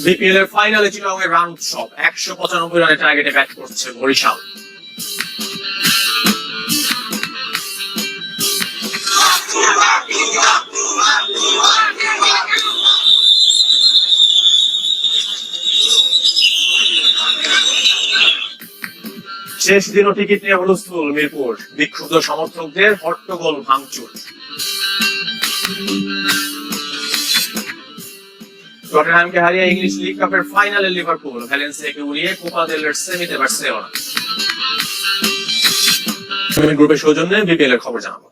BPL এর ফাইনালে চিটাগং এর রান উৎসব 195 রানের টার্গেটে ব্যাট করছে বরিশাল। শেষ দিনও টিকিট নিয়ে হুলস্থুল মিরপুর, বিক্ষুব্ধ সমর্থকদের হট্টগোল ভাঙচুর। টটেনহামকে হারিয়ে ইংলিশ লিগ কাপের ফাইনালে লিভারপুল, ভ্যালেন্সিয়াকে উড়িয়ে কোপা দেল রের সেমিতে বার্সেলোনা। গ্রুপের সৌজন্যে বিপিএল এর খবর জানাবো।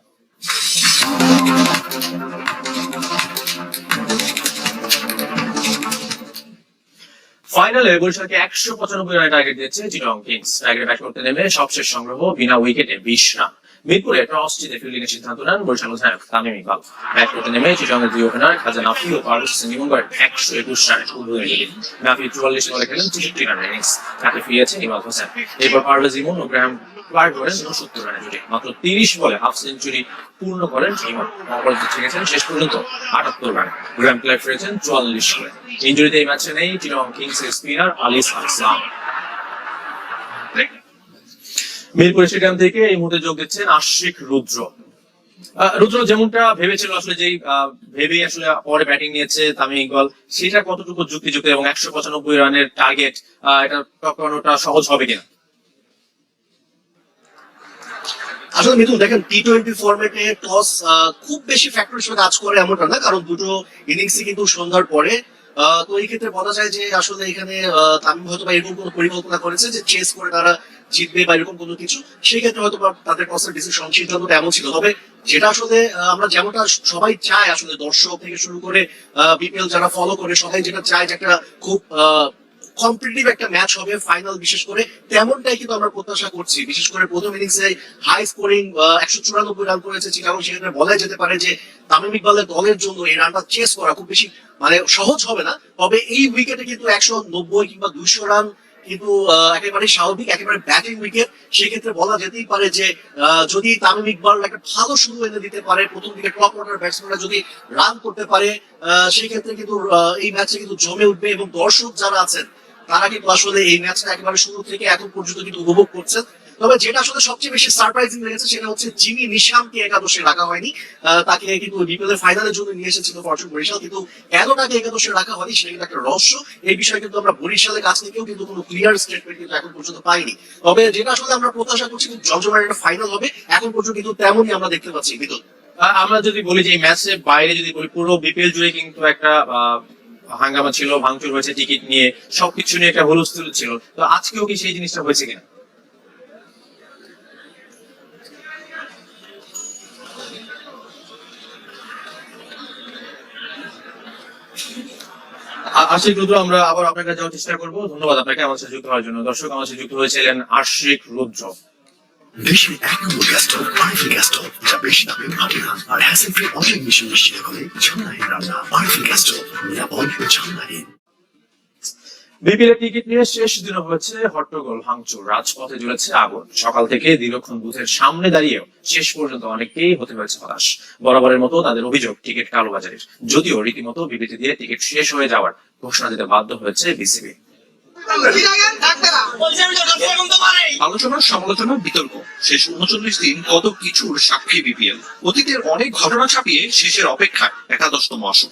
ফাইনালে বরিশালকে 195 রানের টার্গেট দিয়েছে চিটাগং কিংস। টার্গেটে ব্যাট করতে নেমে সবশেষ সংগ্রহ বিনা উইকেটে 20 রান। মিরপুরে টস জিতে ফিল্ডিং এর সিদ্ধান্ত নেন বরিশাল অধিনায়ক তামিম ইকবাল। ব্যাট করতে নেমে চিটাগং এর দুই ওপেনার খাজা নাফি ও পারভেজ হোসেন ইমন 121 রানে উদ্বোধনী জুটি। নাফি 44 বলে খেলেন 63 রানের ইনিংস, তাকে ফিরিয়েছেন ইমাদ হোসেন। এরপর পারভেজ ইমন ও গ্রাহাম ক্লার্ক করেন 69 রানের জুটি। মাত্র 30 বলে হাফ সেঞ্চুরি পূর্ণ করেন ইমন। অপরাজিত থেকেছেন শেষ পর্যন্ত 78 রানে। গ্রাহাম ক্লার্ক ফিরেছেন 44 করে। ইনজুরিতে এই ম্যাচে নেই চিটাগং কিংস এর স্পিনার আলিস ইসলাম। মিরপুর স্টেডিয়াম থেকে এই মুহূর্তে যোগ দিচ্ছেন আশিক রুদ্র। রুদ্র যেমনটা ভেবেছিল আসলে যেই ভেবেই আসলে পরে ব্যাটিং নিয়েছে তামিম ইকবাল, সেটা কতটুকু যুক্তিযুক্ত এবং 195 রানের টার্গেট এটা কখনোটা সহজ হবে কিনা? আসলে মিথুন দেখেন, টি-20 ফরম্যাটে টস খুব বেশি ফ্যাক্টর হিসেবে কাজ করে এমনটা না, কারণ দুটো ইনিংসই কিন্তু সন্ধ্যার পরে। তো এই ক্ষেত্রে বলা যায় যে আসলে এখানে তামিম হয়তো বা এরকম কোনো পরিকল্পনা করেছে যে চেস করে তারা জিতবে বা এরকম কোনো কিছু, সেই ক্ষেত্রে হয়তো বা তাদের টসের ডিসিশন সিদ্ধান্তটা এমন ছিল। তবে যেটা আসলে আমরা যেমনটা সবাই চায়, আসলে দর্শক থেকে শুরু করে বিপিএল যারা ফলো করে সবাই যেটা চায় যে একটা খুব কম্পিটিটিভ একটা ম্যাচ হবে ফাইনাল, বিশেষ করে তেমনটাই কিন্তু আমরা প্রত্যাশা করছি। বিশেষ করে প্রথম ইনিংসে হাই স্কোরিং 194 রান করেছে চিটাগং, সেখানে বলা যেতে পারে যে তামিম ইকবালের দলের জন্য এই রানটা চেস করা খুব বেশি সহজ হবে না। তবে এই উইকেটে কিন্তু 190 কিংবা 200 রান কিন্তু একেবারে স্বাভাবিক, একেবারে ব্যাটিং উইকেট। সেক্ষেত্রে বলা যেতেই পারে যে যদি তামিম ইকবাল একটা ভালো শুরু এনে দিতে পারে, প্রথম দিকে টপ অর্ডার ব্যাটসম্যানরা যদি রান করতে পারে, সেক্ষেত্রে কিন্তু এই ম্যাচে কিন্তু জমে উঠবে এবং দর্শক যারা আছেন তারা কিন্তু আসলে এই ম্যাচটা একেবারে শুরু থেকে এখন পর্যন্ত কিন্তু উপভোগ করছেন। তবে যেটা আসলে সবচেয়ে বেশি সারপ্রাইজিং লেগেছে সেটা হচ্ছে জিমি নিশামকে একাদশে রাখা হয়নি। তাকে কিন্তু বিপিএল এর ফাইনালের জন্য নিয়ে এসেছিল ফরচুন বরিশাল, কিন্তু কেন তাকে একাদশে রাখা হয়নি সেটা কিন্তু একটা রহস্য। এই বিষয়ে কিন্তু আমরা বরিশালের কাছ থেকেও কিন্তু কোনো ক্লিয়ার স্টেটমেন্ট কিন্তু এখন পর্যন্ত পাইনি। তবে যেটা আসলে আমরা প্রত্যাশা করছি খুব জমজমাট একটা ফাইনাল হবে, এখন পর্যন্ত কিন্তু তেমনই আমরা দেখতে পাচ্ছি। বিদ্যুৎ, আমরা যদি বলি যে এই ম্যাচের বাইরে যদি বলি, পুরো বিপিএল জুড়ে কিন্তু একটা হাঙ্গামা ছিল, ভাঙচুর হয়েছে, টিকিট নিয়ে সবকিছু নিয়ে একটা হুলস্থুল ছিল। তো আজকেও কি সেই জিনিসটা হয়েছে কিনা? আশিক রুদ্র, আমরা আবার আপনার কাছে যাওয়ার চেষ্টা করবো। ধন্যবাদ আপনাকে আমার সাথে যুক্ত হওয়ার জন্য। দর্শক, আমার সাথে যুক্ত হয়েছিলেন আশিক রুদ্র। দেশের 1 নম্বর gas stove RFL gas stove, যা বেশি দামে ভাগে না আর হ্যাসেল ফ্রি অনলাইন মিশন নিশ্চিত করে ঝামেলাহীন রান্না। আরএফএল গ্যাস স্টোভ, নিরাপদ ও ঝামেলাহীন। বিপিএল এর টিকিট নিয়ে শেষ দিনে হয়েছে হট্টগোল ভাঙচুর, রাজপথে জ্বলেছে আগুন। সকাল থেকে দীর্ঘক্ষণ বুথের সামনে দাঁড়িয়েও শেষ পর্যন্ত অনেকেই হতে হয়েছে হতাশ। বরাবরের মতো তাদের অভিযোগ টিকিট কালোবাজারির, যদিও রীতিমতো বিবৃতি দিয়ে টিকিট শেষ হয়ে যাওয়ার ঘোষণা দিতে বাধ্য হয়েছে বিসিবি। আলোচনা, সমালোচনা, বিতর্ক, শেষ 39 দিন কত কিছুর সাক্ষী বিপিএল। অতীতের অনেক ঘটনা ছাপিয়ে শেষের অপেক্ষায় 11তম আসর।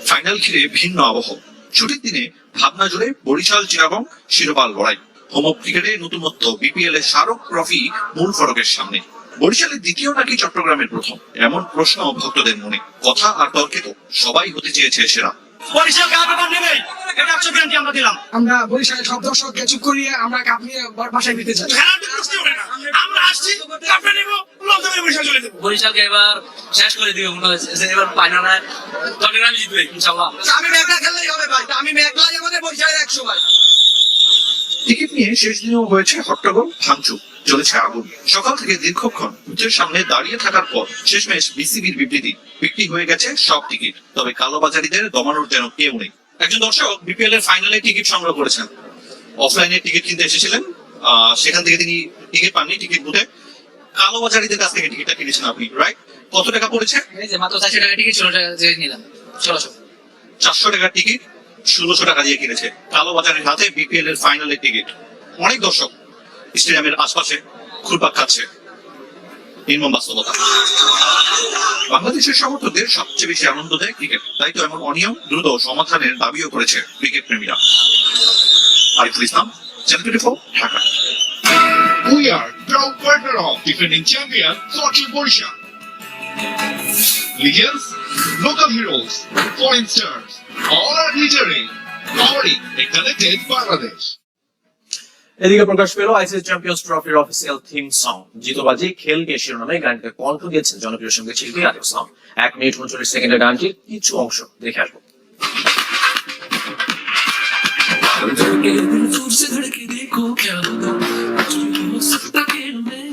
ফাইনাল ঘিরে ভিন্ন আবহ। ছুটির দিনে ভাবনা জুড়ে বরিশাল চিটাগং শিরোপা লড়াই। হোম অফ ক্রিকেটে নতুনত্ব, বিপিএল এর স্মারক ট্রফি মূল ফটকের সামনে। বরিশালের দ্বিতীয় নাকি চট্টগ্রামের প্রথম, এমন প্রশ্ন ভক্তদের মনে। কথা আর তর্কে তো সবাই হতে চেয়েছে সেরা। বরিশাল কাপ এবার নেবে, এটা 100 গ্যারান্টি আমরা দিলাম। আমরা বরিশালের সব দর্শককে চুপ করিয়ে আমরা কাপ নিয়ে বাসায় ফিরতে চাই। আমরা আসছি, কাপটা নেব, লন্ডনে বরিশাল চলে যাব। বরিশালকে এবার শেষ করে দিবে মনে হচ্ছে, এবার ফাইনালে চট্টগ্রাম জিতবে ইনশাআল্লাহ। আমি মেঘলা খেললেই হবে ভাই, আমি মেঘলাই আমাদের বরিশালের 100 ভাই। টিকিট নিয়ে শেষ দিনেও হয়েছে হট্টগোল ভাঙচুর, চলেছে আগুন। সকাল থেকে দীর্ঘক্ষণ বুথের সামনে দাঁড়িয়ে থাকার পর শেষমেশ বিসিবির বিবৃতি, বিক্রি হয়ে গেছে সব টিকিট। তবে কালোবাজারিদের দমানোর যেন কেউ নেই। একজন দর্শক বিপিএল এর ফাইনালে টিকিট সংগ্রহ করেছেন, অফলাইনে টিকিট কিনতে এসেছিলেন, সেখান থেকে তিনি টিকিট পাননি, টিকিট বুথে কালোবাজারিদের কাছ থেকে টিকিটটা কিনেছেন আপনি, রাইট? কত টাকা পড়েছে? এই যে মাত্র 400 টাকা টিকিট ছিল, যে নিলাম 1600। 400 টাকার টিকিট 1,600 টাকা দিয়ে কিনেছে। কালোবাজারের হাতে বিপিএল এর ফাইনালের টিকিট। অনেক দর্শক স্টেডিয়ামের আশপাশে ঘুরপাক খাচ্ছে। নির্মম বাস্তবতা। বাংলাদেশের সমর্থকদের সবচেয়ে বেশি আনন্দ দেয় ক্রিকেট, তাই তো এমন অনিয়ম দ্রুত সমাধানের দাবিও করেছে ক্রিকেট প্রেমীরা। Ariful Islam, channel 24, Dhaka. We are proud partner of defending champion Fortune Borisha. Legends, local heroes, foreign stars, all are glittering, powering a connected Bangladesh. এদিকে প্রকাশ পেল আইসিসি চ্যাম্পিয়ন্স ট্রফির অফিসিয়াল থিম সং জিতোবাজি খেলকে শিরোনামে গানটিতে কণ্ঠ দিয়েছেন জনপ্রিয় সঙ্গীত শিল্পী আতিফ আসলাম। 1 মিনিট 39 সেকেন্ডের গানটির কিছু অংশ দেখে আসবো। दूर से धड़के देखो क्या होगा कुछ भी हो सकता खेल में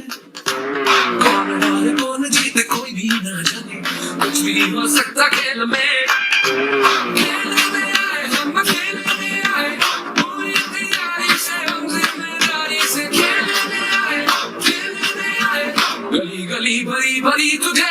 कौन हारे कौन जीते कोई भी ना जाने कुछ भी हो सकता खेल में खेलने आए हम खेलने आए पूरी तैयारी से हम जिम्मेदारी से खेलने आए गली गली भरी भरी तुझे